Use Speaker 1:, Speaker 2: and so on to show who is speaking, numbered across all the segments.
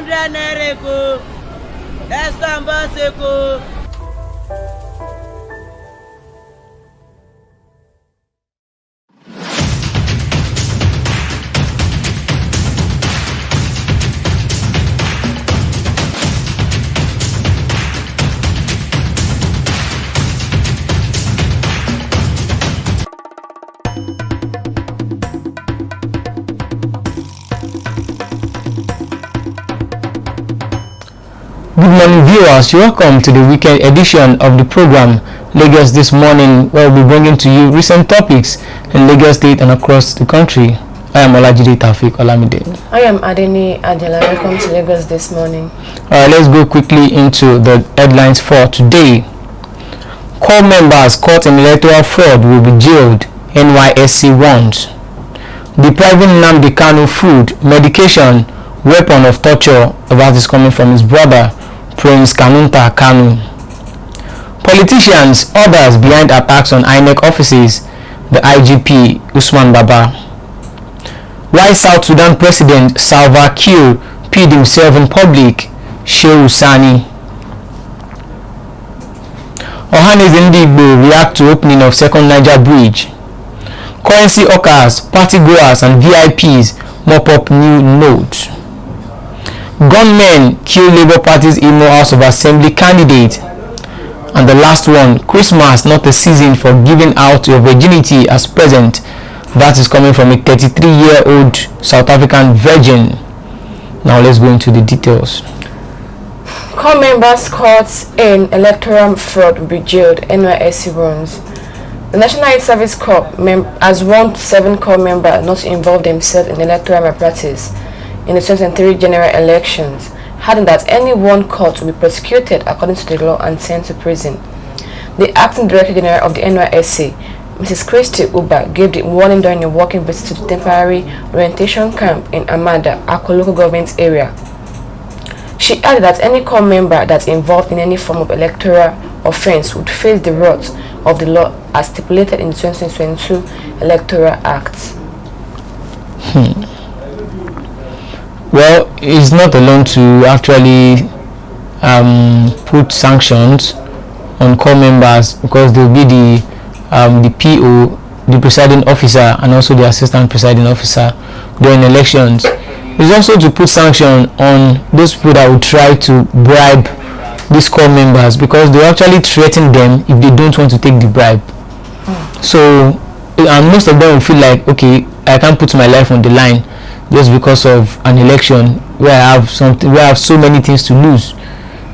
Speaker 1: 100 naira ko. Estambul ko.
Speaker 2: Good morning viewers, welcome to the weekend edition of the program Lagos This Morning, where we'll be bringing to you recent topics in Lagos State and across the country. I am D3PR Olamide.
Speaker 3: I am Adeni Adela. Welcome to Lagos This Morning.
Speaker 2: Alright, let's go quickly into the headlines for today. Core members caught in electoral fraud will be jailed, NYSC warns. Depriving Nnamdi Kanu food, medication, weapon of torture, that is coming from his brother Prince Kanu. Politicians, others behind attacks on INEC offices, the IGP Usman Baba. Why South Sudan President Salva Kiir peed himself in public, Shehu Sani. Ohanes Ndigbo react to opening of second Niger bridge. Currency hawkers, party goers and VIPs mop up new notes. Gunmen kill Labour Party's Imo House of Assembly candidate. And the last one, Christmas not a season for giving out your virginity as present. That is coming from a 33-year-old South African virgin. Now let's go into the details.
Speaker 3: Core members caught in electoral fraud will be jailed, NYSC warns. The National Youth Service Corps has warned 7 core members not to involve themselves in electoral malpractice in the 2023 general elections, adding that anyone caught will be prosecuted according to the law and sent to prison. The acting director general of the NYSC, Mrs. Christy Uba, gave the warning during a walking visit to the temporary orientation camp in Amada, Akko local government area. She added that any core member that's involved in any form of electoral offense would face the wrath of the law as stipulated in the 2022 Electoral Act.
Speaker 2: Well, it's not alone to actually put sanctions on core members, because there will be the PO, the presiding officer, and also the assistant presiding officer during elections. It's also to put sanction on those people that will try to bribe these core members, because they actually threaten them if they don't want to take the bribe. So, and most of them will feel like, okay, I can't put my life on the line just because of an election where I have so many things to lose.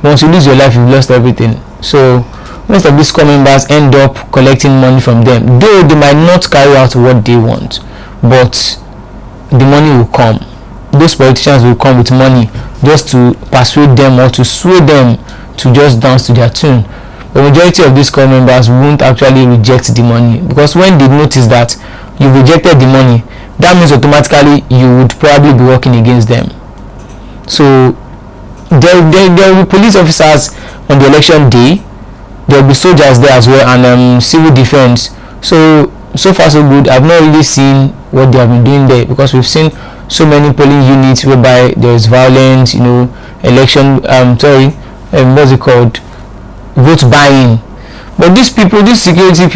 Speaker 2: Once you lose your life, you've lost everything. So most of these core members end up collecting money from them, though they might not carry out what they want, but the money will come. Those politicians will come with money just to persuade them or to sway them to just dance to their tune. The majority of these core members won't actually reject the money, because when they notice that you rejected the money, that means automatically you would probably be working against them. So there will be police officers on the election day, there will be soldiers there as well, and civil defense. So far so good. I've not really seen what they have been doing there, because we've seen so many polling units whereby there is violence, election what's it called, vote buying. But these security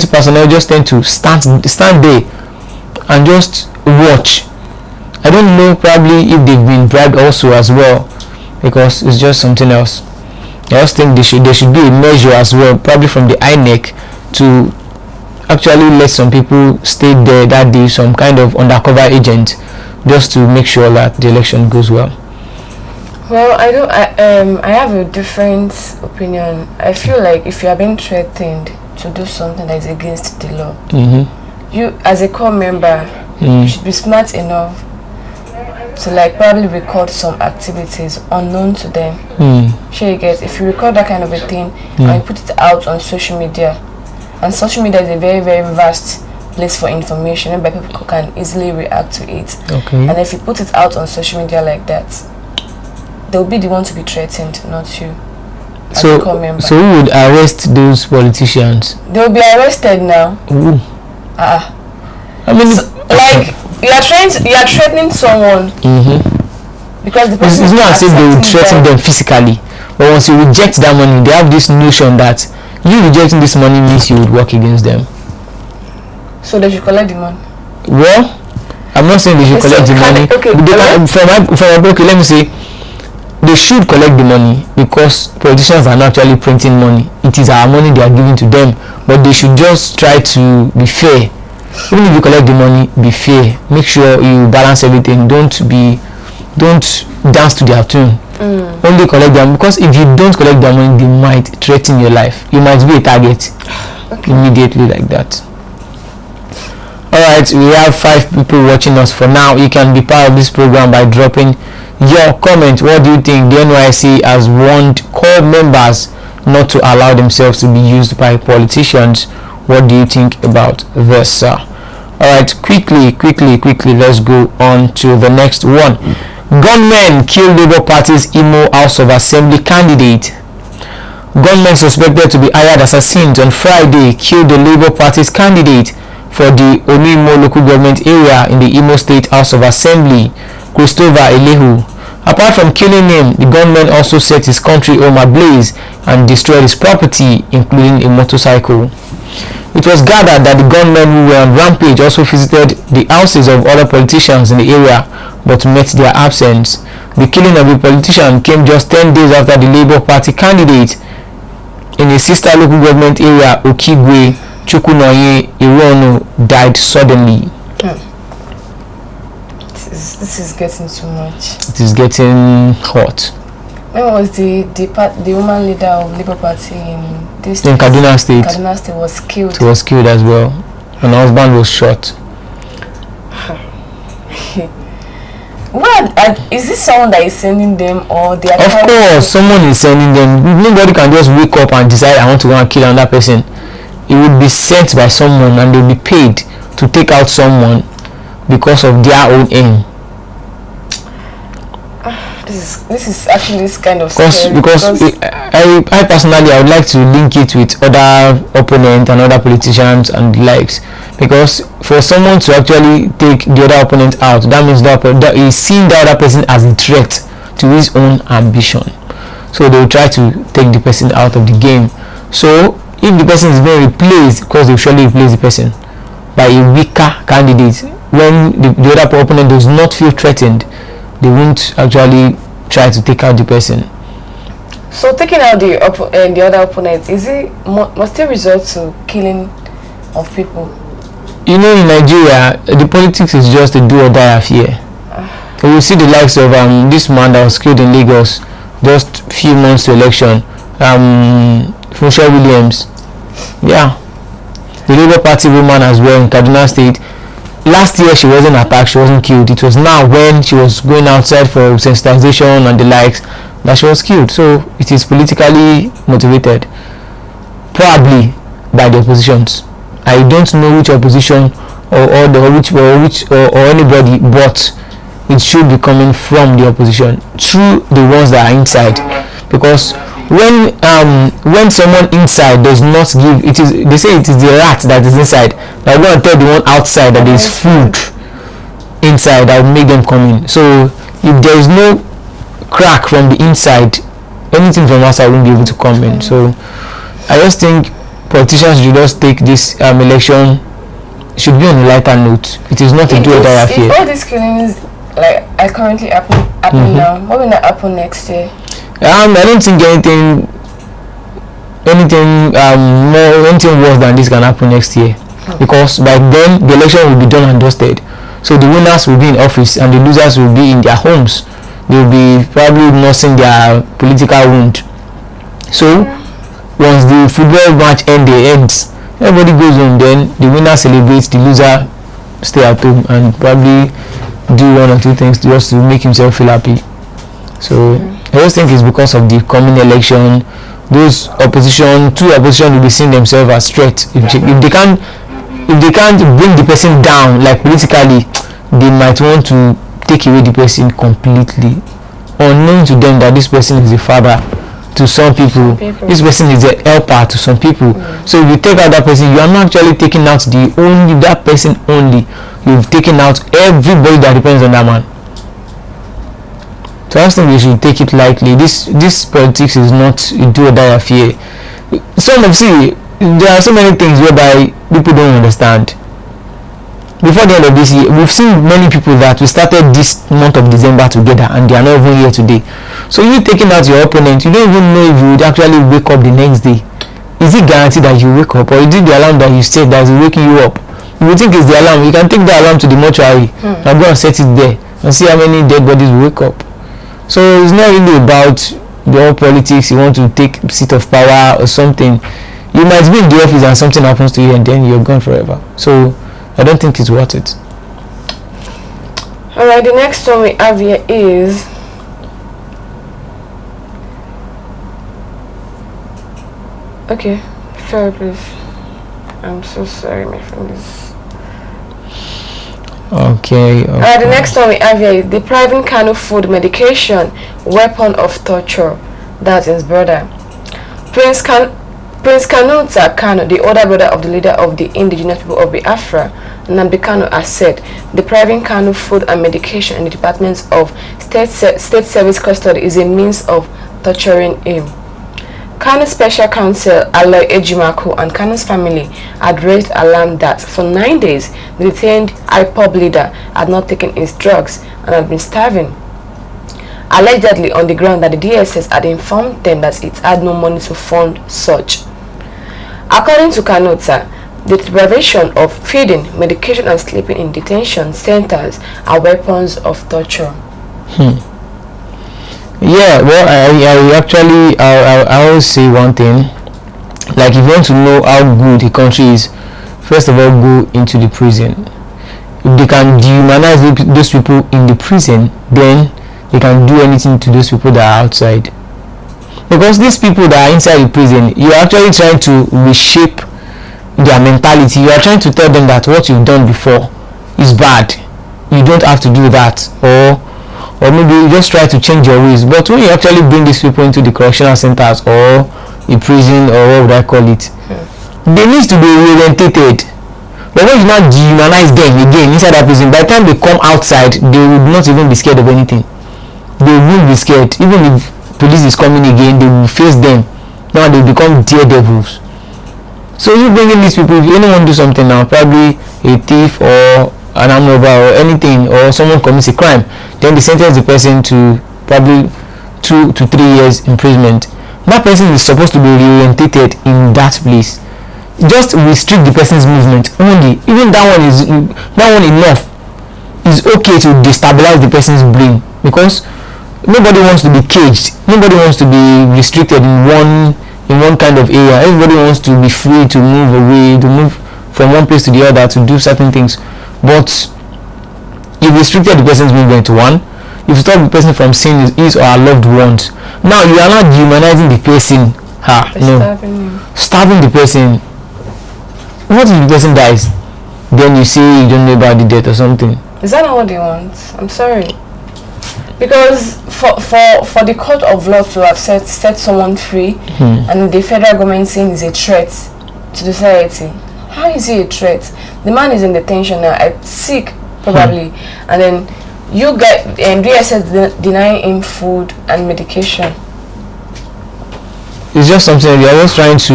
Speaker 2: personnel just tend to stand there and just watch. I don't know, probably if they've been bribed also as well, because it's just something else. I just think there should be a measure as well, probably from the INEC, to actually let some people stay there that day, some kind of undercover agent, just to make sure that the election goes well.
Speaker 3: Well, I have a different opinion. I feel like if you are being threatened to do something that is against the law, you as a core member should be smart enough to probably record some activities unknown to them. Sure, you get, if you record that kind of a thing and you put it out on social media, and social media is a very, very vast place for information whereby people can easily react to it.
Speaker 2: Okay.
Speaker 3: And if you put it out on social media like that, they'll be the one to be threatened, not you. So
Speaker 2: who would arrest those politicians?
Speaker 3: They'll be arrested now.
Speaker 2: I mean,
Speaker 3: you are threatening someone Because the
Speaker 2: It's
Speaker 3: person
Speaker 2: not as if they will threaten them physically, but once you reject that money, they have this notion that you rejecting this money means you would work against them.
Speaker 3: So they should collect the money.
Speaker 2: Well, I'm not saying they should collect the money.
Speaker 3: Okay,
Speaker 2: Okay, let me say they should collect the money, because politicians are not actually printing money. It is our money they are giving to them, but they should just try to be fair. Even if you collect the money, be fair. Make sure you balance everything. Don't dance to their tune. Only collect them, because if you don't collect their money, they might threaten your life. You might be a target immediately like that. Alright, we have 5 people watching us for now. You can be part of this program by dropping your comment. What do you think? The NYSC has warned core members not to allow themselves to be used by politicians. What do you think about this, sir? Alright, quickly, let's go on to the next one. Gunmen kill Labour Party's Imo House of Assembly candidate. Gunmen suspected to be hired assassins on Friday killed the Labour Party's candidate for the Onimo local government area in the Imo State House of Assembly, Christopher Elehu. Apart from killing him, the gunmen also set his country home ablaze and destroyed his property, including a motorcycle. It was gathered that the gunmen who were on rampage also visited the houses of other politicians in the area, but met their absence. The killing of the politician came just 10 days after the Labour Party candidate in a sister local government area, Okigwe, Chukwunoye Irono, died suddenly.
Speaker 3: This is getting too much.
Speaker 2: It is getting hot.
Speaker 3: When was the woman leader of Labour Party in this
Speaker 2: in Kaduna State?
Speaker 3: Kaduna State was killed.
Speaker 2: She was killed as well. And her husband was shot.
Speaker 3: What is this someone that is sending them, or they are?
Speaker 2: Of course, someone is sending them. Nobody can just wake up and decide I want to go and kill another person. It would be sent by someone, and they'll be paid to take out someone because of their own aim.
Speaker 3: This is actually this kind of
Speaker 2: because I personally, I would like to link it with other opponents and other politicians and the likes, because for someone to actually take the other opponent out, that means that he's seeing the other person as a threat to his own ambition, so they will try to take the person out of the game. So if the person is being replaced, because they will surely replace the person by a weaker candidate, when the other opponent does not feel threatened, they won't actually try to take out the person.
Speaker 3: So taking out the other opponent, must it result to killing of people?
Speaker 2: You know, in Nigeria, the politics is just a do or die affair. You will see the likes of this man that was killed in Lagos just few months to election, Funsho Williams. Yeah, the Labour Party woman as well in Kaduna State. Last year she wasn't attacked, she wasn't killed. It was now when she was going outside for sensitization and the likes that she was killed. So it is politically motivated, probably by the oppositions. I don't know which opposition or anybody, but it should be coming from the opposition through the ones that are inside, because when someone inside does not give, they say it is the rat that is inside that will tell the one outside that there is food inside that will make them come in. So if there is no crack from the inside, anything from outside won't be able to come in. So I just think politicians should just take this election, should be on a lighter note. It is not a do or die affair.
Speaker 3: If all these killings like are currently happening now, what will not happen next year?
Speaker 2: I don't think anything worse than this can happen next year, because by then the election will be done and dusted. So the winners will be in office and the losers will be in their homes. They will be probably nursing their political wound. So once the football match ends, everybody goes home. Then the winner celebrates, the loser stay at home and probably do one or two things just to make himself feel happy. So I just think it's because of the coming election. Those two opposition will be seeing themselves as threats. If they can't bring the person down, like politically, they might want to take away the person completely, unknown to them that this person is a father to some people. This person is a helper to some people. So if you take out that person, you are not actually taking out that person only. You've taken out everybody that depends on that man. So I just think they should take it lightly. This politics is not a do or die affair. There are so many things whereby people don't understand. Before the end of this year, we've seen many people that we started this month of December together and they are not even here today. So you taking out your opponent, you don't even know if you would actually wake up the next day. Is it guaranteed that you wake up, or is it the alarm that you set that is waking you up? If you think it's the alarm, you can take the alarm to the mortuary and go and set it there and see how many dead bodies wake up. So it's not really about the whole politics. You want to take seat of power or something. You might be in the office and something happens to you and then you're gone forever. So I don't think it's worth it.
Speaker 3: Alright, the next one we have here is okay, fair please. I'm so sorry, my friend.
Speaker 2: Okay.
Speaker 3: The next one we have here is depriving Kanu food, medication, weapon of torture. That's his brother. Prince Kanu Kanu, the older brother of the leader of the indigenous people of Biafra, Nnamdi Kanu, has said depriving Kanu food and medication in the departments of state service custody is a means of torturing him. Kanu's special counsel Aloy Ejimakor and Kanu's family had raised alarm that for 9 days the detained IPOB leader had not taken his drugs and had been starving, allegedly on the ground that the DSS had informed them that it had no money to fund such. According to Kanuta, the deprivation of feeding, medication and sleeping in detention centers are weapons of torture.
Speaker 2: Yeah, well, I always say one thing. Like, if you want to know how good a country is, first of all, go into the prison. If they can dehumanize those people in the prison, then they can do anything to those people that are outside. Because these people that are inside the prison, you're actually trying to reshape their mentality. You are trying to tell them that what you've done before is bad. You don't have to do that, or maybe you just try to change your ways. But when you actually bring these people into the correctional centers or a prison, or what would I call it, they need to be reorientated. But when you now dehumanize them again inside that prison, by the time they come outside, they would not even be scared of anything. They won't be scared. Even if police is coming again, they will face them. Now they become daredevils. So you bringing these people, if anyone do something now, probably a thief or an armed robber or anything, or someone commits a crime, then they sentence the person to probably 2 to 3 years imprisonment. That person is supposed to be reorientated in that place. Just restrict the person's movement only. Even that one enough. It's okay to destabilize the person's brain, because nobody wants to be caged. Nobody wants to be restricted in one kind of area. Everybody wants to be free to move away, to move from one place to the other, to do certain things. But you've restricted the person's movement to one. You've stopped the person from seeing his or her loved ones. Now you are not dehumanizing the person. Starving the person. What if the person dies? Then you say you don't know about the death or something.
Speaker 3: Is that not what they want? I'm sorry. Because for the court of law to have set someone free, and the federal government saying is a threat to the society, how is he a threat? The man is in detention now, sick probably, and then you get DSS denying him food and medication.
Speaker 2: It's just something they are just trying to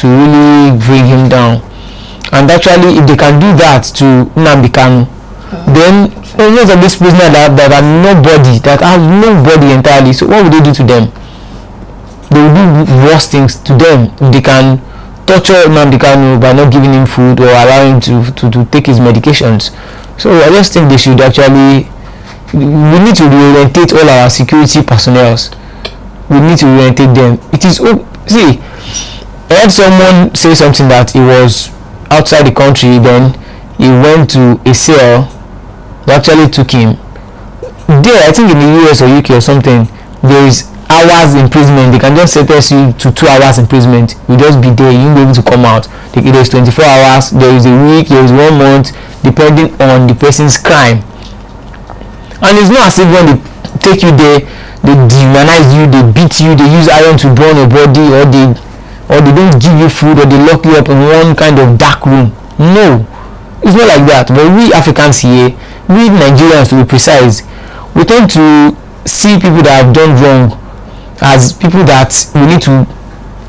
Speaker 2: really bring him down. And actually, if they can do that to Nnamdi Kanu, then most of these prisoners that are nobody, that have nobody entirely, so what would they do to them? They will do worse things to them if they can torture Nnamdi Kanu by not giving him food or allowing him to take his medications. So I just think they should actually, we need to reorientate all our security personnel. We need to reorientate them. It is, see, I heard someone say something that he was outside the country, then he went to a cell. They actually took him there. I think in the US or UK or something, there is hours imprisonment. They can just sentence you to 2 hours imprisonment. You just be there, you won't be able to come out. There is 24 hours, there is a week, there is 1 month, depending on the person's crime. And it's not as if when they take you there, they dehumanize you, they beat you, they use iron to burn your body, or they don't give you food, or they lock you up in one kind of dark room. No, it's not like that. But we Africans here, we Nigerians to be precise, we tend to see people that have done wrong as people that we need to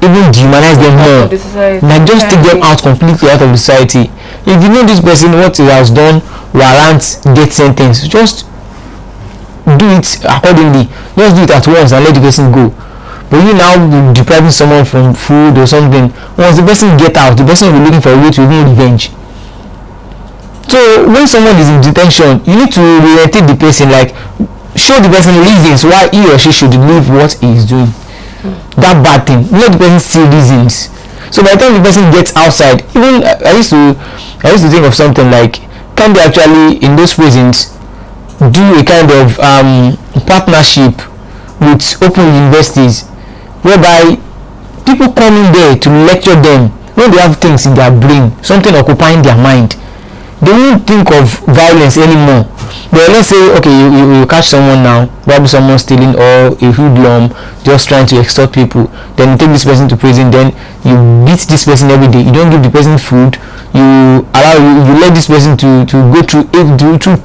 Speaker 2: even dehumanize them more, like just take them out completely out of the society. If you know this person, what he has done warrants death sentence, just do it accordingly. Just do it at once and let the person go. But you now depriving someone from food or something, once the person get out, the person will be looking for a way to even revenge. So when someone is in detention, you need to orientate the person, like show the person reasons why he or she should leave what he is doing, that bad thing. Let the person see reasons. So by the time the person gets outside, even I used to think of something like, can they actually in those prisons do a kind of partnership with open universities, whereby people come in there to lecture them when they have things in their brain, something occupying their mind. They won't think of violence anymore. But let's say, okay, you catch someone now, probably someone stealing or a hoodlum just trying to extort people. Then you take this person to prison. Then you beat this person every day. You don't give the person food. You let this person to go through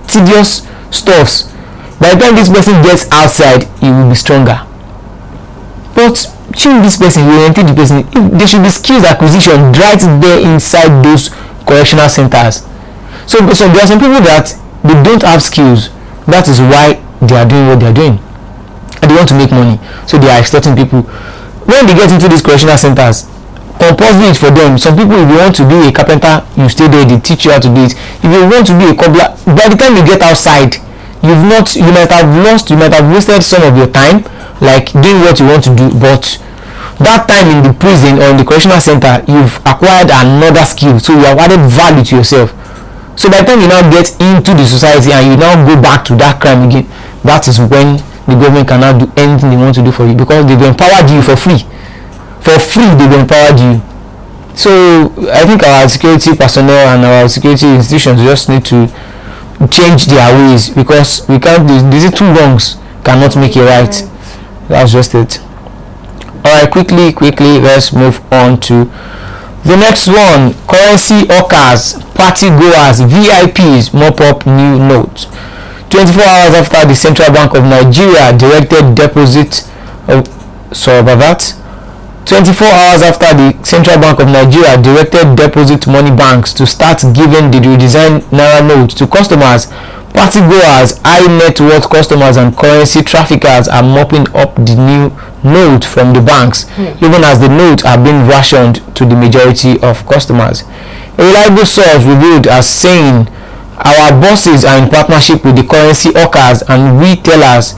Speaker 2: tedious stuffs. By the time this person gets outside, he will be stronger. But choose this person, you orientate the person. There should be skills acquisition right there inside those correctional centers. So there are some people that they don't have skills. That is why they are doing what they are doing, and they want to make money, so they are extorting people. When they get into these correctional centers, compulsory it for them. Some people, if you want to be a carpenter, you stay there, they teach you how to do it. If you want to be a cobbler, by the time you get outside, you might have wasted some of your time like doing what you want to do, but that time in the prison or in the correctional center, you've acquired another skill, so you have added value to yourself. So by the time you now get into the society and you now go back to that crime again, that is when the government cannot do anything they want to do for you, because they've empowered you for free. They've empowered you. So I think our security personnel and our security institutions just need to change their ways, because we can't. These two wrongs cannot make it right. That's just it. Alright, quickly, let's move on to the next one. Currency hawkers, party goers, VIPs mop up new notes. 24 hours after the Central Bank of Nigeria directed 24 hours after the Central Bank of Nigeria directed deposit money banks to start giving the redesigned Naira note to customers, party goers, high net worth customers and currency traffickers are mopping up the new note from the banks, even as the notes are being rationed to the majority of customers. A reliable source revealed as saying, our bosses are in partnership with the currency hawkers and retailers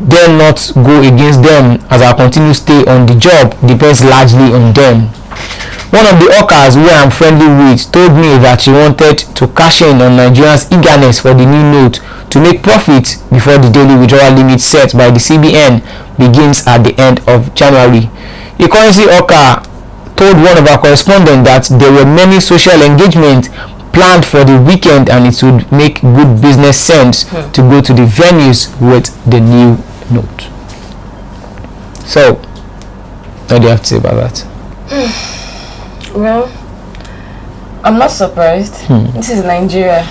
Speaker 2: dare not go against them, as our continued stay on the job depends largely on them. One of the hawkers who I am friendly with told me that she wanted to cash in on Nigerians' eagerness for the new note to make profit before the daily withdrawal limit set by the CBN begins at the end of January. A currency hawker told one of our correspondents that there were many social engagements planned for the weekend and it would make good business sense to go to the venues with the new note. So, what do you have to say about that?
Speaker 3: Well, I'm not surprised. This is Nigeria.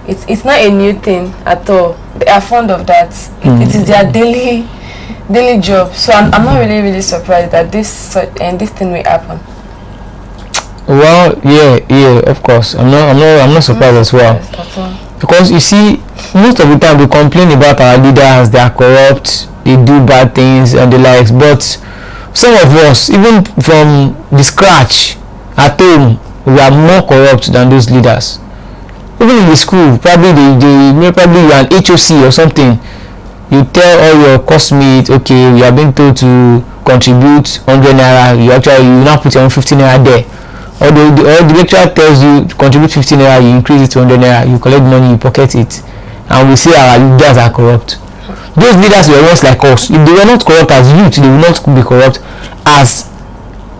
Speaker 3: It's not a new thing at all. They are fond of that. It is their daily job. So I'm not really surprised that this thing will happen.
Speaker 2: Well, yeah, of course. I'm not surprised as well. Because you see, most of the time we complain about our leaders, they are corrupt, they do bad things and the likes, but some of us, even from the scratch at home, we are more corrupt than those leaders. Even in the school, probably you're an HOC or something. You tell all your classmates, okay, we are being told to contribute 100 naira. You now put your own 15 naira there. Or the lecturer tells you to contribute 15 naira, you increase it to 100 naira. You collect money, you pocket it, and we say our leaders are corrupt. Those leaders were once like us. If they were not corrupt as youth, they will not be corrupt as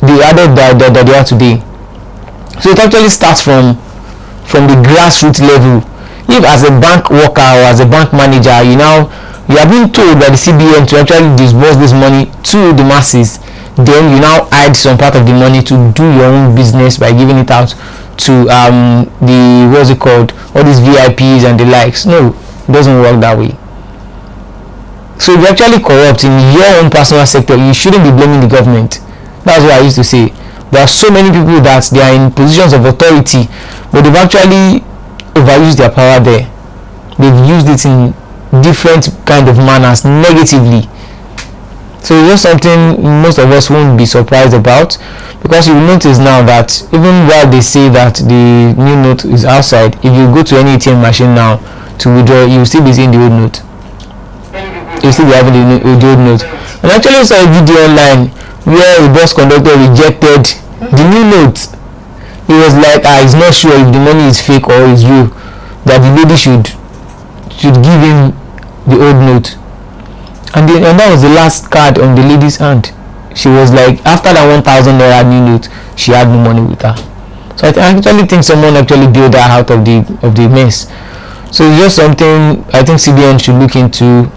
Speaker 2: the adult that they are today. So it actually starts from the grassroots level. If as a bank worker or as a bank manager, you are being told by the CBN to actually disburse this money to the masses, then you now add some part of the money to do your own business by giving it out to all these VIPs and the likes. No, it doesn't work that way. So if you're actually corrupt in your own personal sector, you shouldn't be blaming the government. That's what I used to say. There are so many people that they are in positions of authority, but they've actually overused their power there. They've used it in different kind of manners negatively. So it's just something most of us won't be surprised about, because you will notice now that even while they say that the new note is outside, if you go to any ATM machine now to withdraw, you will still be seeing the old note. You still be having the old note. And I actually saw a video online where a bus conductor rejected the new note. He was like, he's not sure if the money is fake or is real, that the lady should give him the old note. And that was the last card on the lady's hand. She was like, after that 1,000 naira new note, she had no money with her. So I actually think someone actually bailed her out of the mess. So it's just something I think CBN should look into.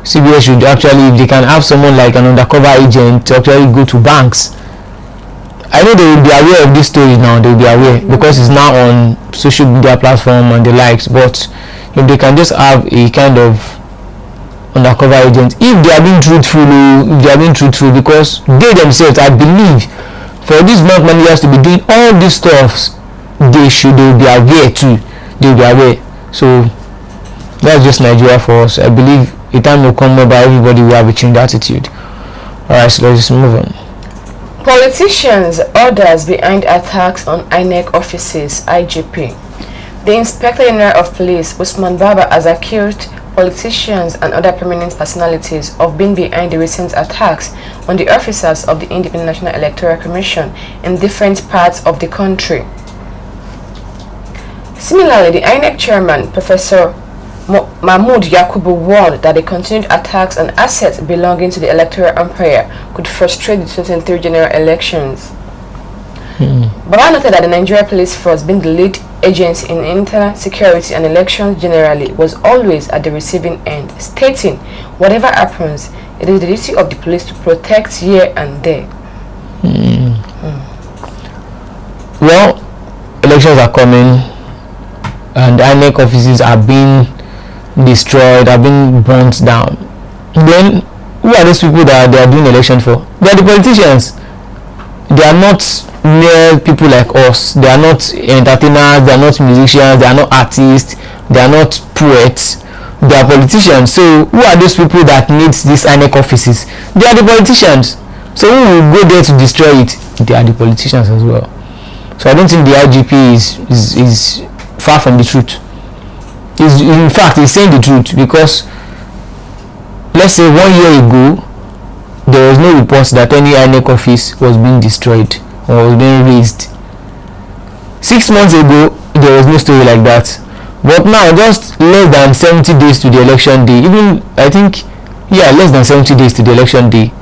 Speaker 2: CBN should actually, if they can have someone like an undercover agent to actually go to banks. I know they will be aware of this story now. They will be aware because it's now on social media platform and the likes. But if they can just have a kind of undercover agent, if they are being truthful, because they themselves, I believe, for these bank managers to be doing all these stuffs, they will be aware too. They will be aware. So that's just Nigeria for us. I believe a time will come whereby everybody will have a changed attitude. Alright, so let's just move on.
Speaker 3: Politicians, orders behind attacks on INEC offices, IGP. The Inspector General of Police, Usman Baba, has accused politicians and other prominent personalities of being behind the recent attacks on the officers of the Independent National Electoral Commission in different parts of the country. Similarly, the INEC chairman, Professor Mahmoud Yakubu, warned that the continued attacks on assets belonging to the electoral umpire could frustrate the 2023 general elections. Baba noted that the Nigerian Police Force, being the lead agency in internal security and elections generally, was always at the receiving end, stating, whatever happens, it is the duty of the police to protect here and there.
Speaker 2: Well, elections are coming and INEC offices are being destroyed, are being burnt down. Then who are those people that they are doing election for? They are the politicians. They are not mere people like us. They are not entertainers, they are not musicians, they are not artists, they are not poets. They are politicians. So who are those people that need these INEC offices? They are the politicians. So who will go there to destroy it? They are the politicians as well. So I don't think the IGP is far from the truth. In fact, he's saying the truth, because let's say 1 year ago there was no reports that any INEC office was being destroyed or was being razed. 6 months ago there was no story like that. But now, just less than 70 days to the election day, even I think, yeah, less than 70 days to the election day,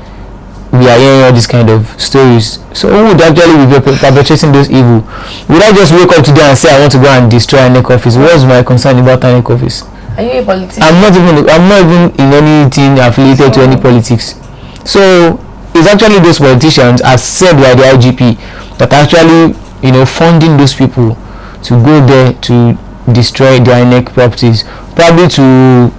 Speaker 2: we are hearing all these kind of stories. So who would actually be perpetrating those evil? Would I just wake up today and say I want to go and destroy INEC office? What's my concern about INEC office?
Speaker 3: Are you a politician?
Speaker 2: I'm not even in anything affiliated to any politics. So it's actually those politicians, as said by the IGP, that actually, funding those people to go there to destroy the INEC properties, probably to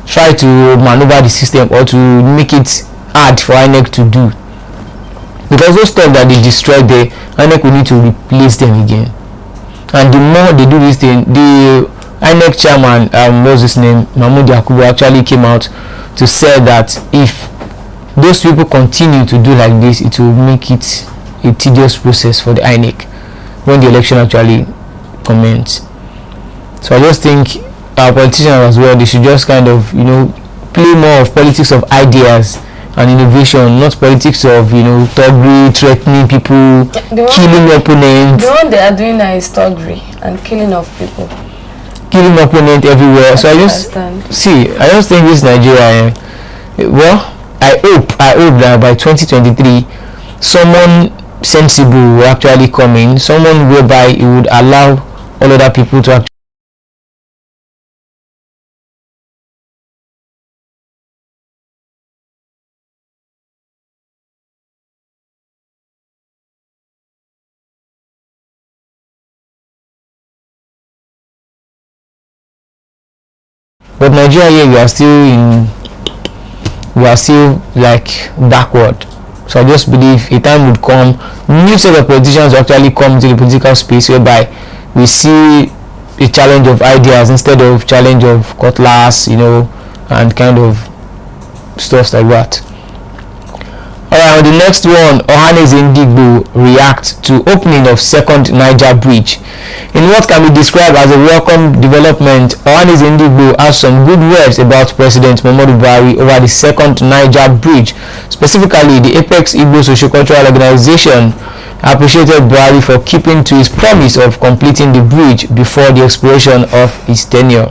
Speaker 2: try to maneuver the system or to make it hard for INEC to do, because those stuff that they destroyed there, INEC will need to replace them again. And the more they do this thing, the INEC chairman, what's his name, Mahmoud Yakubu, actually came out to say that if those people continue to do like this, it will make it a tedious process for the INEC when the election actually commences. So I just think our politicians as well, they should just kind of play more of politics of ideas and innovation, not politics of thuggery, threatening people, killing opponents.
Speaker 3: The one they are doing now is thuggery and killing of people,
Speaker 2: killing opponent everywhere. So I just think this Nigeria, well, I hope that by 2023 someone sensible will actually come in, someone whereby it would allow all other people to actually. But Nigeria here, we are still in we are still like backward. So I just believe a time would come, new set of politicians will actually come into the political space whereby we see a challenge of ideas instead of challenge of cutlass, and kind of stuff like that. Alright, on the next one, Ohanaeze Ndigbo react to opening of second Niger bridge. In what can be described as a welcome development, Ohanaeze Ndigbo has some good words about President Muhammadu Buhari over the second Niger bridge. Specifically, the Apex Igbo Socio-Cultural Organization appreciated Buhari for keeping to his promise of completing the bridge before the expiration of his tenure.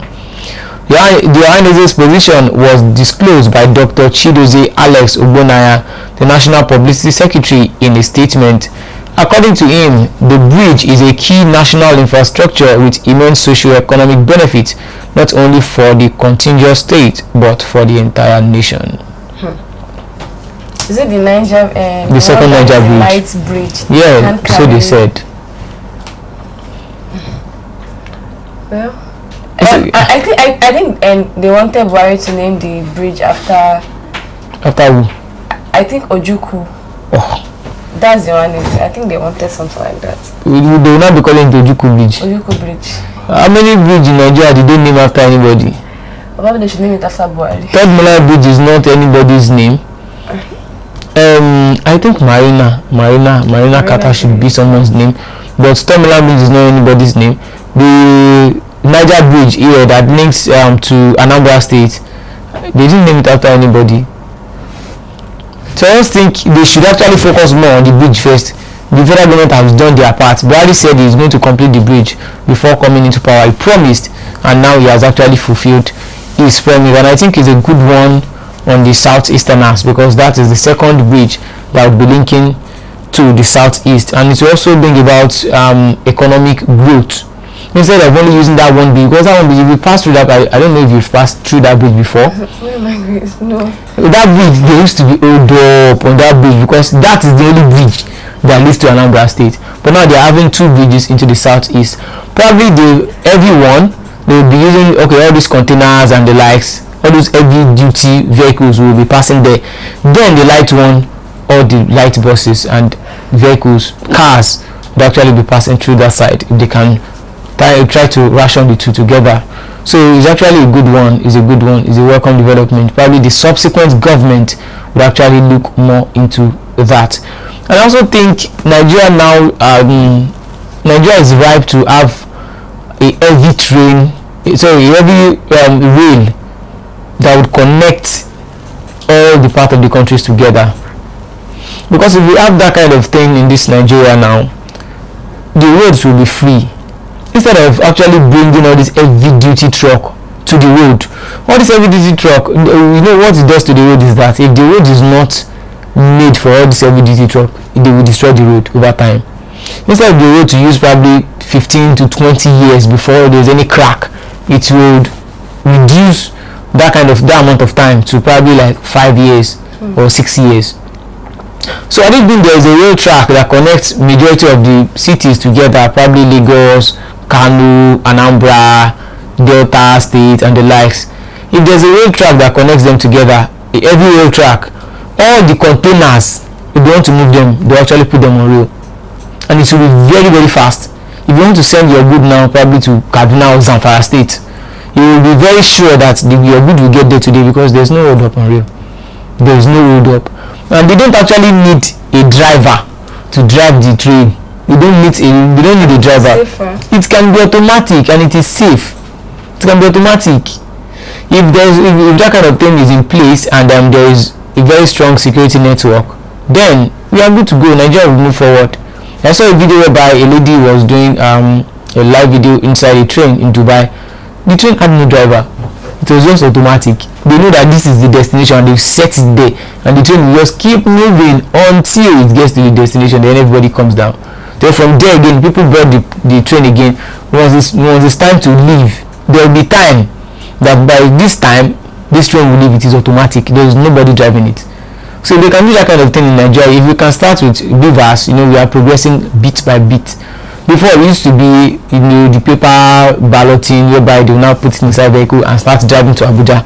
Speaker 2: The Ohanaeze's position was disclosed by Dr. Chidozie Alex Ogbonnaya, the National Publicity Secretary, in a statement. According to him, the bridge is a key national infrastructure with immense socio-economic benefits, not only for the contiguous state, but for the entire nation.
Speaker 3: Is it the Niger?
Speaker 2: The second Niger bridge.
Speaker 3: Light bridge.
Speaker 2: Yeah, so they said.
Speaker 3: Well, I think they wanted Buhari to name the bridge after
Speaker 2: who?
Speaker 3: I think Ojukwu.
Speaker 2: Oh.
Speaker 3: That's the one. I think they wanted something like that.
Speaker 2: They will not be calling it Ojukwu Bridge.
Speaker 3: Ojukwu Bridge.
Speaker 2: How many bridges in Nigeria did they name after anybody?
Speaker 3: Probably they should name it after Buhari.
Speaker 2: Third Mulai Bridge is not anybody's name. I think Marina Kata should be someone's name, but Third Mulai Bridge is not anybody's name. The Niger Bridge here that links to Anambra State, they didn't name it after anybody. So I just think they should actually focus more on the bridge first. The federal government has done their part. Buhari said he's going to complete the bridge before coming into power. He promised, and now he has actually fulfilled his promise. And I think it's a good one on the southeasterners, because that is the second bridge that will be linking to the southeast, and it will also bring about economic growth. Instead of only using that one bridge, because that one bridge, if you pass through that, I don't know if you've passed through that bridge before.
Speaker 3: No.
Speaker 2: That bridge, they used to be old up on that bridge because that is the only bridge that leads to Anambra State. But now they are having two bridges into the southeast. Probably everyone they will be using all these containers and the likes, all those heavy duty vehicles will be passing there. Then the light one, all the light buses and vehicles, cars would actually be passing through that side if they can try to ration the two together. So it's actually a good one. It's a welcome development. Probably the subsequent government would actually look more into that. And I also think Nigeria now, Nigeria is ripe to have a heavy rail that would connect all the part of the countries together. Because if we have that kind of thing in this Nigeria now, the roads will be free. Instead of actually bringing all this heavy duty truck to the road, all this heavy duty truck, what it does to the road is that if the road is not made for all this heavy duty truck, they will destroy the road over time. Instead of the road to use probably 15 to 20 years before there's any crack, it would reduce that amount of time to probably like 5 years or 6 years. So I don't think there is a rail track that connects majority of the cities together, probably Lagos, Kanu, Anambra, Delta State and the likes. If there's a rail track that connects them together, every rail track, all the containers, if you want to move them, they actually put them on rail, and it will be very, very fast. If you want to send your good now probably to Kaduna or Zamfara State, you will be very sure that your good will get there today, because there's no hold up on rail. There's no hold up, and they don't actually need a driver to drive the train. You don't need a driver. It can be automatic and it is safe. It can be automatic. If that kind of thing is in place and there is a very strong security network, then we are good to go. Nigeria will move forward. I saw a video whereby a lady was doing a live video inside a train in Dubai. The train had no driver. It was just automatic. They know that this is the destination and they've set it there, and the train will just keep moving until it gets to the destination. Then everybody comes down. Then from there again, people board the train again. Once it's time to leave, there will be time that by this time this train will leave. It is automatic. There is nobody driving it. So they can do that kind of thing in Nigeria. If we can start with rivers, we are progressing bit by bit. Before, it used to be the paper balloting, whereby they will now put it inside vehicle and start driving to Abuja.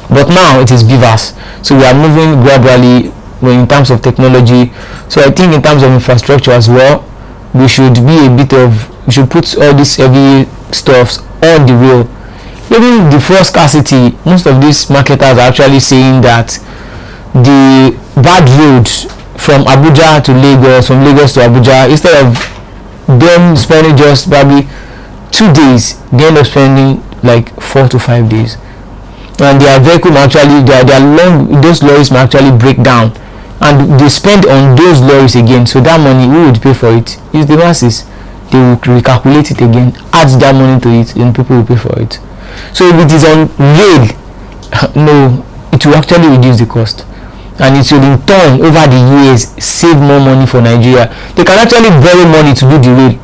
Speaker 2: but now it is beavers. So we are moving gradually in terms of technology. So I think in terms of infrastructure as well, we should put all these heavy stuffs on the rail. Even the fuel scarcity, most of these marketers are actually saying that the bad roads from Abuja to Lagos, from Lagos to Abuja, instead of them spending just probably 2 days, they end up spending like 4 to 5 days. And their vehicle may actually, those lorries may actually break down, and they spend on those lorries again. So that money, who would pay for it? It's the masses. They will recalculate it again, add that money to it, and people will pay for it. So if it is on rail, no, it will actually reduce the cost, and it will in turn over the years save more money for Nigeria. They can actually borrow money to do the rail,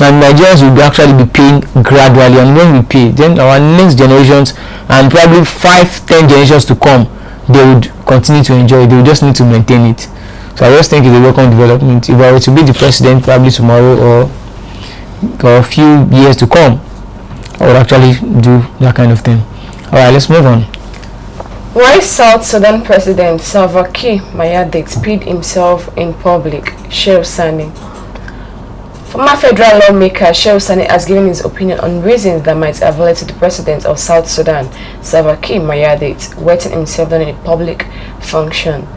Speaker 2: and Nigerians will actually be paying gradually, and when we pay, then our next generations and probably 5-10 generations to come, they would continue to enjoy it. They will just need to maintain it. So I just think it's a welcome development. If I were to be the president probably tomorrow or a few years to come, I would actually do that kind of thing. Alright, let's move on.
Speaker 3: Why South Sudan President Salva Kiir Mayardit peed himself in public? Shehu Sani. Former federal lawmaker Shehu Sani has given his opinion on reasons that might have led to the president of South Sudan, Salva Kiir Mayardit, wetting himself down in a public function.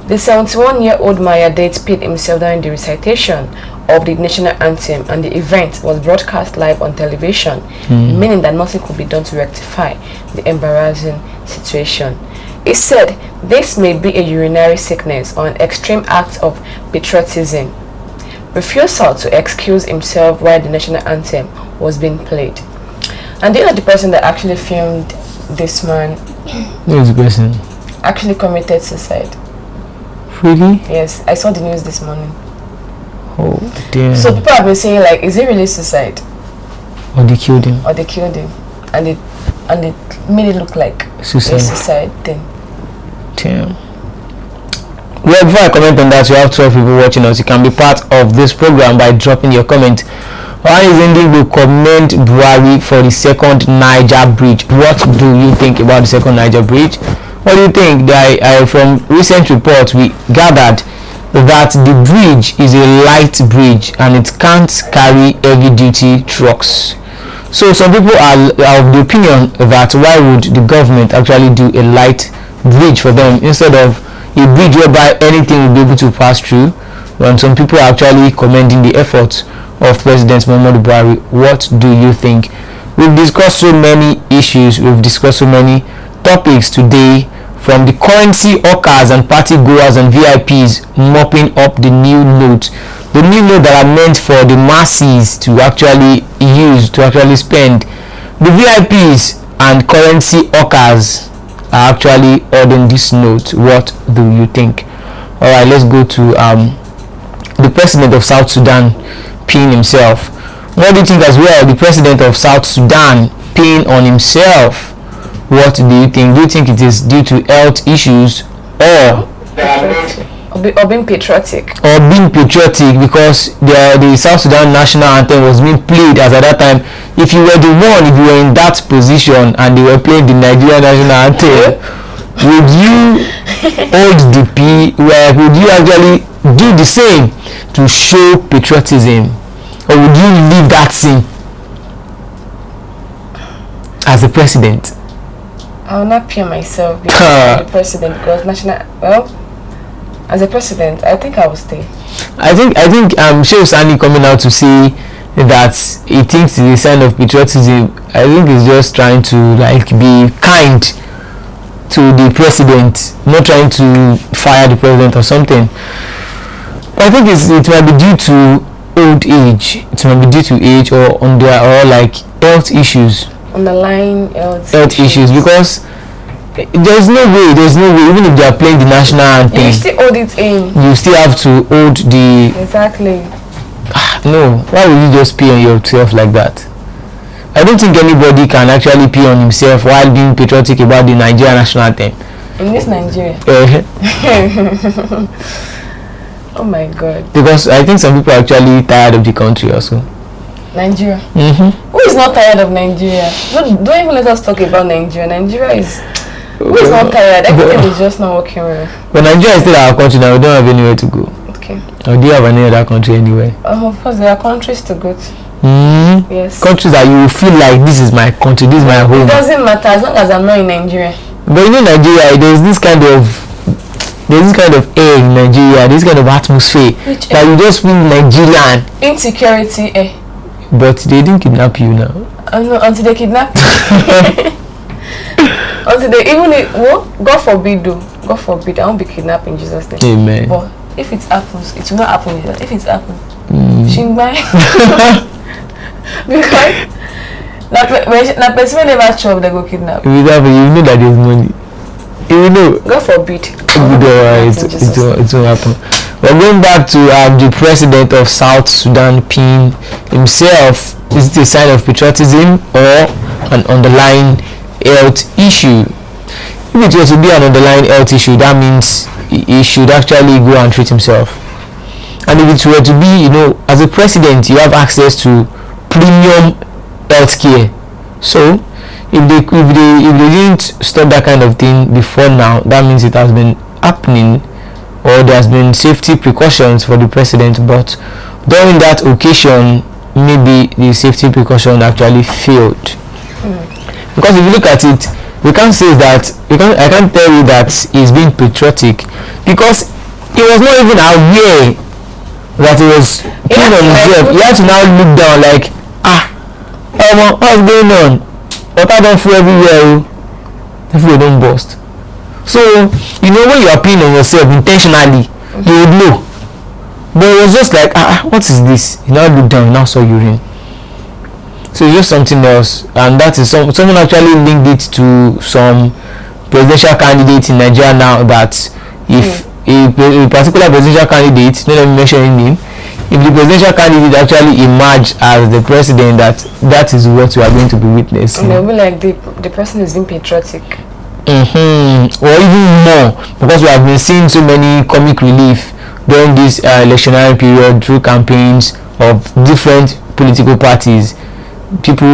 Speaker 3: The 71-year-old Mayardit peed himself during the recitation of the national anthem, and the event was broadcast live on television, meaning that nothing could be done to rectify the embarrassing situation. He said this may be a urinary sickness or an extreme act of patriotism. Refusal to excuse himself while the national anthem was being played. And do you know the person that actually filmed this man?
Speaker 2: Who is the person?
Speaker 3: Actually committed suicide.
Speaker 2: Really?
Speaker 3: Yes, I saw the news this morning.
Speaker 2: Oh dear.
Speaker 3: So people have been saying, like, is it really suicide?
Speaker 2: Or they killed him.
Speaker 3: Or they killed him. And it made it look like
Speaker 2: Suicide.
Speaker 3: a suicide thing.
Speaker 2: Damn. Well, before I comment on that, we have 12 people watching us. You can be part of this program by dropping your comment. Why is Indy will commend Buhari for the second Niger bridge? What do you think about the second Niger bridge? What do you think? From recent reports, we gathered that the bridge is a light bridge and it can't carry heavy duty trucks. So some people are of the opinion that why would the government actually do a light bridge for them instead of a bridge whereby anything will be able to pass through? And some people are actually commending the efforts of President Muhammadu Buhari. What do you think? We've discussed so many issues, we've discussed so many topics today, from the currency hawkers and party goers and VIPs mopping up the new notes. The new notes that are meant for the masses to actually use, to actually spend. The VIPs and currency hawkers are actually holding this note. What do you think? Alright, let's go to the president of South Sudan peeing himself. What do you think as well? The president of South Sudan peeing on himself. What do you think? Do you think it is due to health issues or
Speaker 3: being patriotic?
Speaker 2: Or being patriotic, because the South Sudan national anthem was being played as at that time. If you were the one, if you were in that position and they were playing the Nigerian national anthem, would you hold the P? Would you actually do the same to show patriotism, or would you leave that scene as a president?
Speaker 3: I will not pay myself because I'm the president, because as a president, I think I will stay.
Speaker 2: I think Shehu Sani coming out to say that he thinks it's a sign of patriotism. I think he's just trying to be kind to the president, not trying to fire the president or something. I think it might be due to old age. It might be due to age or health issues.
Speaker 3: Underlying health
Speaker 2: issues, because there's no way, even if they are playing the national anthem,
Speaker 3: you still hold it in.
Speaker 2: You still have to hold the...
Speaker 3: Exactly.
Speaker 2: No, why would you just pee on yourself like that? I don't think anybody can actually pee on himself while being patriotic about the Nigerian national anthem.
Speaker 3: In this Nigeria? Oh my God.
Speaker 2: Because I think some people are actually tired of the country also.
Speaker 3: Nigeria? Who is not tired of Nigeria? Don't even let us talk about Nigeria. Nigeria is... Who is not tired? Everything is just not working well.
Speaker 2: But Nigeria is still our country now. We don't have anywhere to go.
Speaker 3: Okay.
Speaker 2: Or do you have any other country anywhere?
Speaker 3: Of course, there are countries to go to. Yes.
Speaker 2: Countries that you feel like this is my country, this is my home.
Speaker 3: It doesn't matter as long as I'm not in Nigeria.
Speaker 2: But you know Nigeria, there's this kind of air in Nigeria, this kind of atmosphere that you just feel Nigerian.
Speaker 3: Insecurity,
Speaker 2: But they didn't kidnap you now.
Speaker 3: No, until they kidnap you. Until they God forbid though. God forbid, I won't be kidnapped in Jesus' name.
Speaker 2: Amen.
Speaker 3: But if it happens, it will not happen. If it happens, Shingbai. Because na person never chop, they go kidnap.
Speaker 2: You know that there's money. You know.
Speaker 3: God forbid.
Speaker 2: It won't happen. We're going back to the president of South Sudan, P0N himself. Is it a sign of patriotism or an underlying health issue? If it was to be an underlying health issue, that means he should actually go and treat himself. And if it were to be, as a president, you have access to premium health care. So if they didn't stop that kind of thing before now, that means it has been happening, or there has been safety precautions for the president. But during that occasion, maybe the safety precaution actually failed. Because if you look at it, we can't say that I can't tell you that he's being patriotic, because he was not even aware that he was killing on himself. He had to now look down like, what's going on? Water don't flow everywhere. Everywhere don't burst. So when you are peeing on yourself intentionally, you would know. But it was just like, what is this? You now look down, you now saw urine. So it's just something else, and that is someone actually linked it to some presidential candidate in Nigeria now, that if a particular presidential candidate, not let me mention his name, if the presidential candidate actually emerged as the president, that is what we are going to be witnessing.
Speaker 3: And they'll be like the person is being patriotic.
Speaker 2: Or even more, because we have been seeing so many comic relief during this electionary period through campaigns of different political parties. People,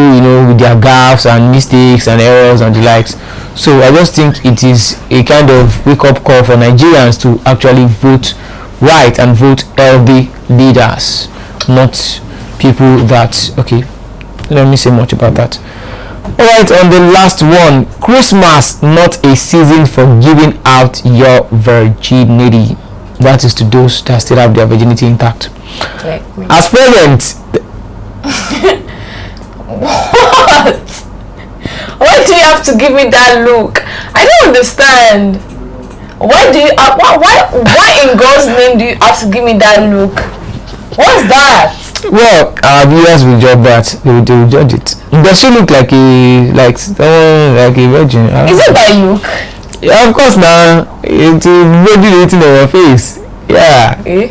Speaker 2: with their gaffes and mistakes and errors and the likes. So I just think it is a kind of wake-up call for Nigerians to actually vote right and vote healthy leaders, not people that, okay, let me say much about that. Alright, on the last one, Christmas not a season for giving out your virginity. That is to those that still have their virginity intact. As parents,
Speaker 3: what? Why do you have to give me that look? I don't understand. Why do you why in God's name do you have to give me that look? What's that?
Speaker 2: Well, our viewers will judge that. They will judge it. Does she look like a virgin?
Speaker 3: Is it by look?
Speaker 2: Yeah, of course now. It's radiating on your face. Yeah. You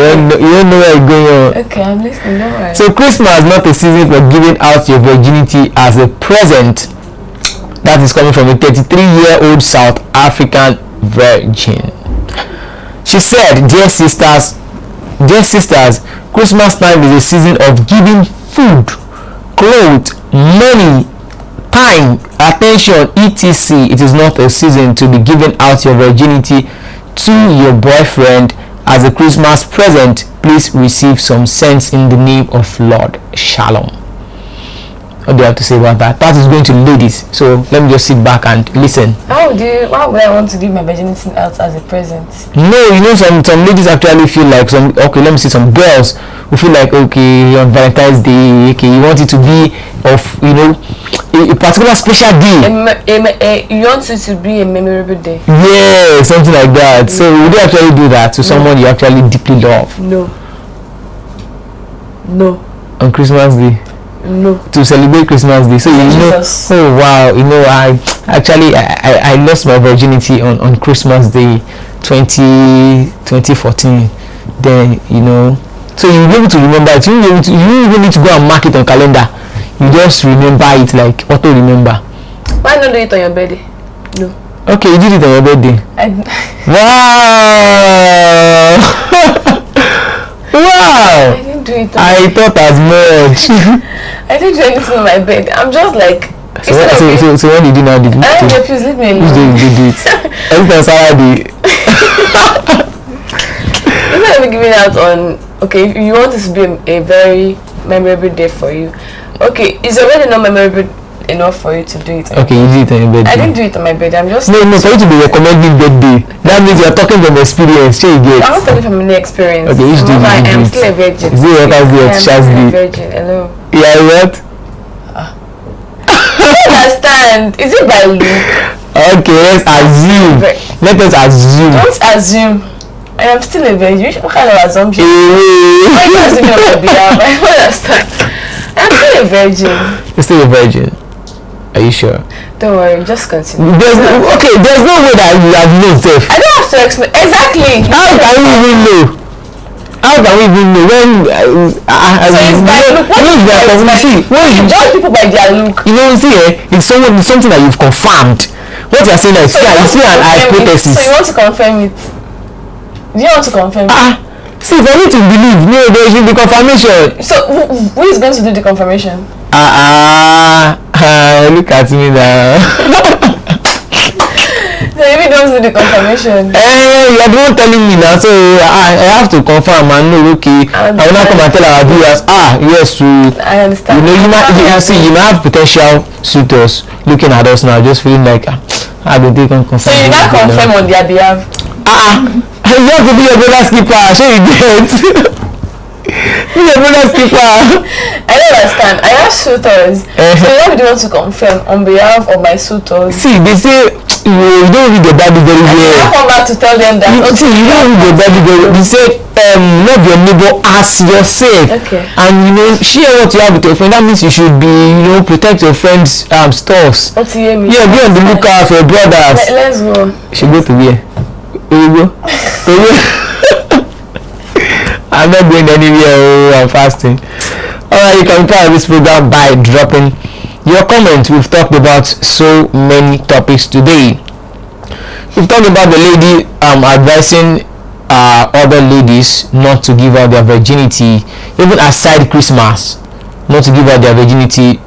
Speaker 2: don't know where it's going on.
Speaker 3: Okay, I'm listening. Don't worry.
Speaker 2: So Christmas not a season for giving out your virginity as a present. That is coming from a 33-year-old South African virgin. She said, dear sisters, Christmas time is a season of giving food, clothes, money, time, attention, etc. It is not a season to be giving out your virginity to your boyfriend as a Christmas present. Please receive some sense in the name of Lord. Shalom. What do you have to say about that? That is going to ladies. So let me just sit back and listen.
Speaker 3: Why would I want to give my virginity out as a present?
Speaker 2: No, some ladies actually feel like some girls who feel like, okay, on Valentine's Day, okay, you want it to be of a particular special day.
Speaker 3: You want it to be a memorable day.
Speaker 2: Yeah, something like that. So would you actually do that to someone you actually deeply love?
Speaker 3: No.
Speaker 2: On Christmas Day?
Speaker 3: No.
Speaker 2: To celebrate Christmas Day. So oh wow, I lost my virginity on Christmas Day 2014. Then so you'll be able to remember it. You even need to go and mark it on calendar. You just remember it, like auto remember.
Speaker 3: Why not do it on your birthday? No.
Speaker 2: Okay, you did it on your birthday. Wow. Wow.
Speaker 3: I didn't do it.
Speaker 2: I thought as much.
Speaker 3: I didn't do anything on my bed. I'm just like,
Speaker 2: So when did you now do it?
Speaker 3: Please leave me alone.
Speaker 2: Which day did you do it? Every time Saturday.
Speaker 3: It's not even giving out on. Okay, if you want this to be a very memorable day for you. Okay, it's already not memorable enough for you to do it.
Speaker 2: Okay, you did it on your birthday.
Speaker 3: I didn't do it on my birthday. I'm just.
Speaker 2: No, for you to be recommending birthday. That means you're talking from experience. Sure, you get.
Speaker 3: I'm not talking from any experience.
Speaker 2: Okay, which day did you do
Speaker 3: I'm
Speaker 2: it?
Speaker 3: still a virgin.
Speaker 2: Is it what I do?
Speaker 3: I'm still a virgin. Hello.
Speaker 2: Yeah, what?
Speaker 3: I don't understand. Is it by Luke?
Speaker 2: Okay, let's assume. Let us assume.
Speaker 3: Don't assume. I am still a virgin. What kind of assumption? Why are you assuming on my behalf? I don't understand. I'm still a virgin.
Speaker 2: You're still a virgin? Are you sure?
Speaker 3: Don't worry, just continue.
Speaker 2: There's no way that you have known safe.
Speaker 3: I don't have to explain. Exactly.
Speaker 2: How can we even know? How can we even know when?
Speaker 3: So it's by look. When you judge people by their look.
Speaker 2: You know, see, it's something that you've confirmed. What you're saying is, you see an hypothesis.
Speaker 3: So you want to confirm it? Do you want to confirm it?
Speaker 2: See, for me to believe, no, there should be confirmation.
Speaker 3: So who is going to do the confirmation?
Speaker 2: Look at me now.
Speaker 3: So if you don't do the confirmation.
Speaker 2: You're the one telling me now, so I have to confirm and know. Okay, I will not come and tell our viewers. Yes,
Speaker 3: I understand.
Speaker 2: You might have potential suitors looking at us now, just feeling like I don't think I can confirm.
Speaker 3: So you not confirm on their behalf.
Speaker 2: You have to be your brother's keeper. Sure you get. Be your brother's keeper.
Speaker 3: I don't understand. I have suitors. So you don't want to confirm on behalf of my suitors.
Speaker 2: See, they say you don't read the Bible very well.
Speaker 3: I come back to tell them that.
Speaker 2: You don't read the Bible very well. They say love your neighbor as yourself.
Speaker 3: Okay.
Speaker 2: And share what you have with your friend. That means you should be protect your friends' stuffs.
Speaker 3: What do you mean?
Speaker 2: Yeah, be on the lookout for your brothers.
Speaker 3: Let's go.
Speaker 2: You should go to where? Where you go? I'm not going anywhere. I'm fasting. Alright, you can try this program by dropping your comment. We've talked about so many topics today. We've talked about the lady advising other ladies not to give out their virginity, even aside Christmas, not to give out their virginity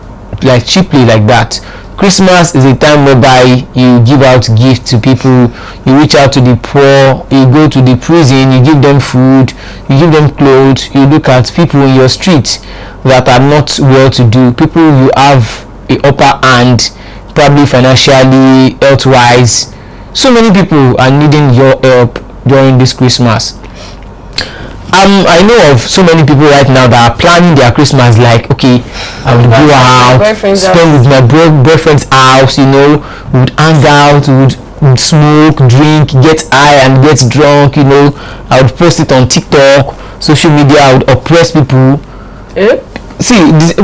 Speaker 2: like cheaply like that. Christmas is a time whereby you give out gifts to people, you reach out to the poor, you go to the prison, you give them food, you give them clothes, you look at people in your street that are not well to do, people you have a upper hand, probably financially, health-wise. So many people are needing your help during this Christmas. I know of so many people right now that are planning their Christmas like, okay, I would go out, spend with my boyfriend's house, we would hang out, we would smoke, drink, get high and get drunk, I would post it on TikTok, social media, I would oppress people. See,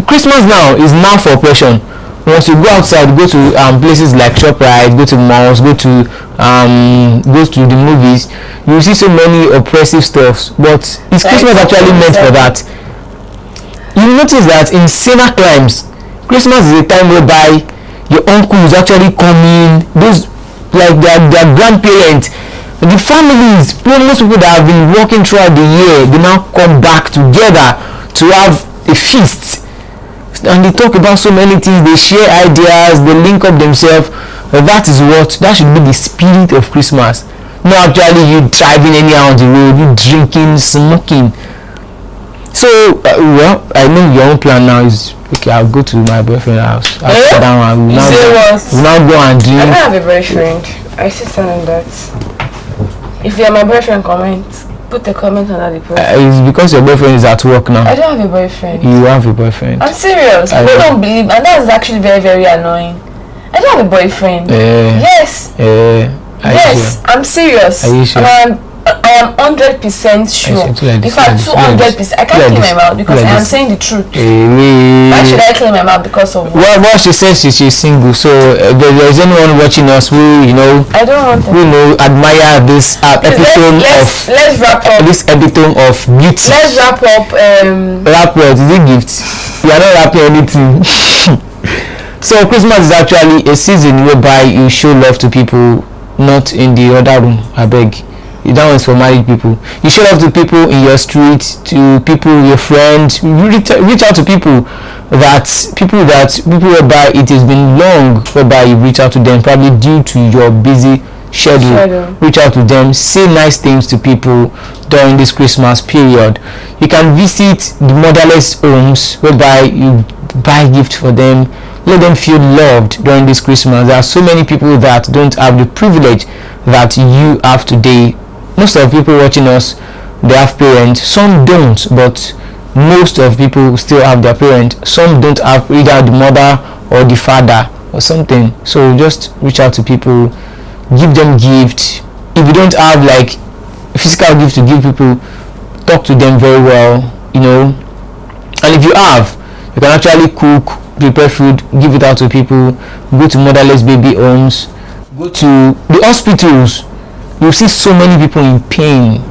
Speaker 2: Christmas now is now for oppression. Once you go outside, go to places like ShopRite, go to malls, go to the movies, you see so many oppressive stuff. But is Christmas actually meant for that? You notice that in saner crimes, Christmas is a time whereby your uncles actually come in, those like their grandparents, the families, most people that have been working throughout the year, they now come back together to have a feast. And they talk about so many things, they share ideas, they link up themselves. That should be the spirit of Christmas. Not actually you driving anyhow on the road, you drinking, smoking. So I know your own plan now is okay, I'll go to my boyfriend's house. I'll down and we'll now go and drink.
Speaker 3: I don't have a boyfriend. I still stand on that. If you're my boyfriend, put a comment under the post.
Speaker 2: It's because your boyfriend is at work now.
Speaker 3: I don't have a boyfriend.
Speaker 2: You have a boyfriend.
Speaker 3: I'm serious. I don't believe, and that is actually very, very annoying. I don't have a boyfriend. Yes. Yes, I'm serious.
Speaker 2: Are you sure?
Speaker 3: I am 100% sure. In fact, 200%. I can't clean my mouth because I am saying the truth. Why should I clean my mouth because of what?
Speaker 2: Well, she says she's single. So if there is anyone watching us who
Speaker 3: I don't want
Speaker 2: admire this epitome
Speaker 3: let's wrap up.
Speaker 2: This epitome of beauty.
Speaker 3: Let's wrap up.
Speaker 2: Wrap what? Is it gift? You are not wrapping anything. So Christmas is actually a season whereby you show love to people, not in the other room. I beg. That one's for married people. You show love to people in your street, to people, your friends. Reach out to people that people whereby it has been long whereby you reach out to them, probably due to your busy schedule. Reach out to them, say nice things to people during this Christmas period. You can visit the motherless homes whereby you buy gift for them, let them feel loved during this Christmas. There are so many people that don't have the privilege that you have today. Most of people watching us, they have parents, some don't, but most of people still have their parents. Some don't have either the mother or the father or something. So just reach out to people, give them gift. If you don't have like physical gift to give people, talk to them very well, and if you have, you can actually cook, prepare food, give it out to people. Go to motherless baby homes, go to the hospitals. You see so many people in pain.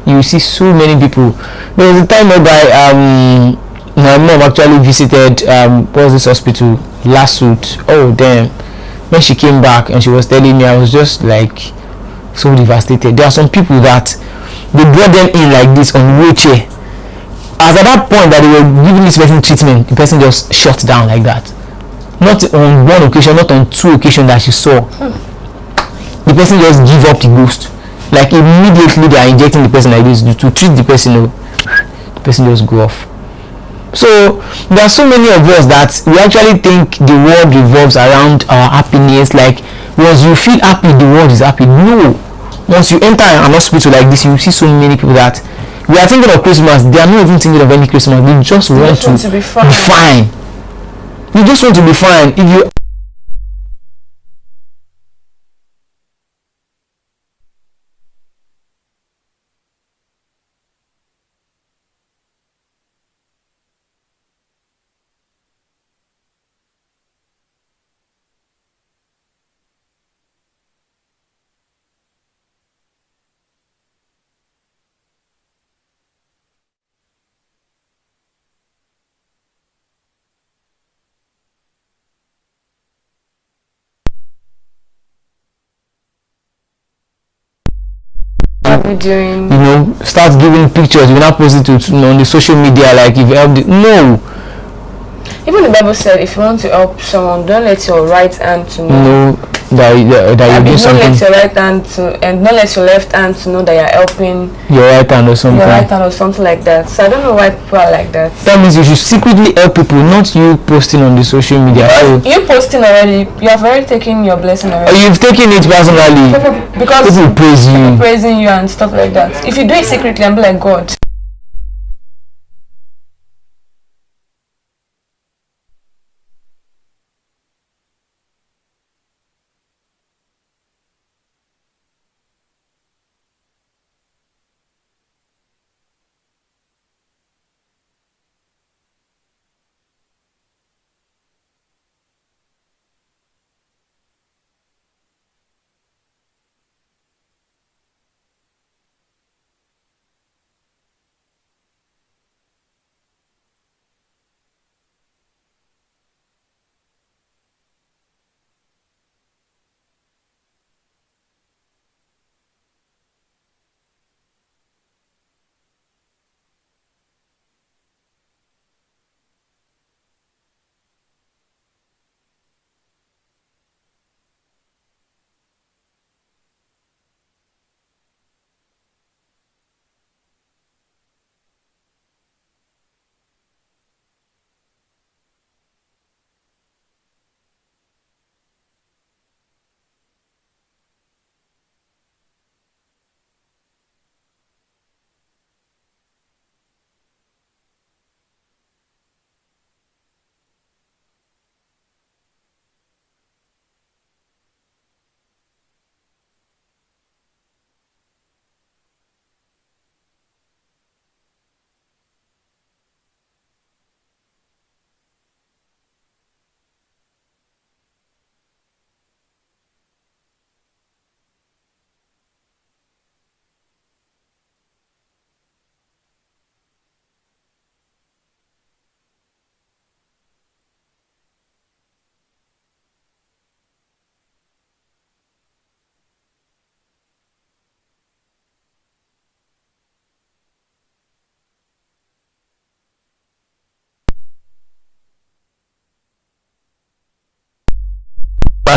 Speaker 2: You see so many people. There was a time whereby my mom actually visited what was this hospital last week. Oh damn, when she came back and she was telling me, I was just like so devastated. There are some people that they brought them in like this on wheelchair. As at that point that they were giving this person treatment, the person just shut down like that. Not on one occasion, not on two occasions that she saw. The person just give up the ghost. Like immediately they are injecting the person like this to treat the person. The person just go off. So there are so many of us that we actually think the world revolves around our happiness. Like once you feel happy, the world is happy. No. Once you enter an hospital like this, you see so many people that we are thinking of Christmas. They are not even thinking of any Christmas. They just want to be fine. You just want to be fine. If you
Speaker 3: doing,
Speaker 2: start giving pictures, you now post it on the social media like if you helped it. No.
Speaker 3: even the Bible said if you want to help someone, don't let your right hand to know
Speaker 2: that you do something.
Speaker 3: Don't let your right hand to, and don't let your left hand to know that you're helping
Speaker 2: your right hand or something.
Speaker 3: Your right hand or something like that. So I don't know why people are like that.
Speaker 2: That means you should secretly help people, not you posting on the social media.
Speaker 3: You posting already, you have already taken your blessing already.
Speaker 2: Or you've taken it personally.
Speaker 3: Because
Speaker 2: people praise you.
Speaker 3: People praising you and stuff like that. If you do it secretly, I'm like God.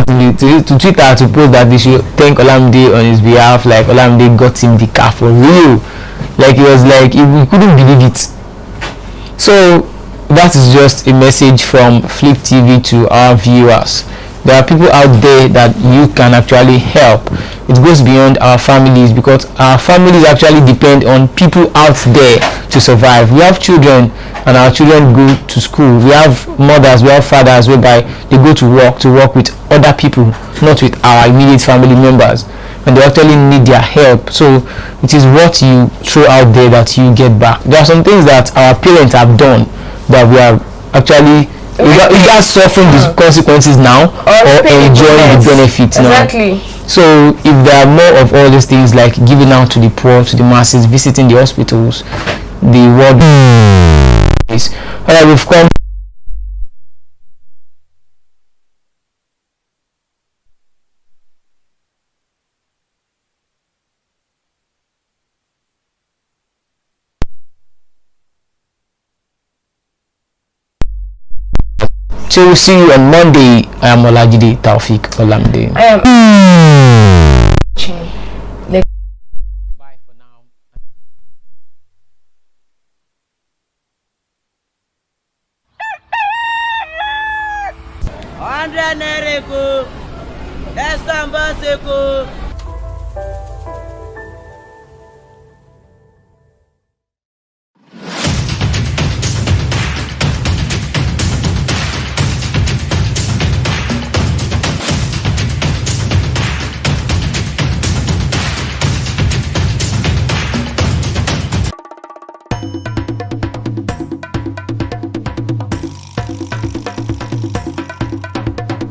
Speaker 2: back to Twitter to post that they should thank Olamide on his behalf, like Olamide got him the car for real. Like he was like he couldn't believe it. So that is just a message from Flip TV to our viewers. There are people out there that you can actually help. It goes beyond our families, because our families actually depend on people out there to survive. We have children and our children go to school. We have mothers, we have fathers whereby they go to work with other people, not with our immediate family members, and they actually need their help. So it is what you throw out there that you get back. There are some things that our parents have done that we are actually either suffering the consequences now or enjoying the benefits now.
Speaker 3: Exactly.
Speaker 2: So if there are more of all these things, like giving out to the poor, to the masses, visiting the hospitals, the world is alright, we've come to see you on Monday. I am Olajide Taufik Olamide.
Speaker 3: I am.
Speaker 2: Bye for now.
Speaker 1: 100 naira eko. Let's go and boss eko.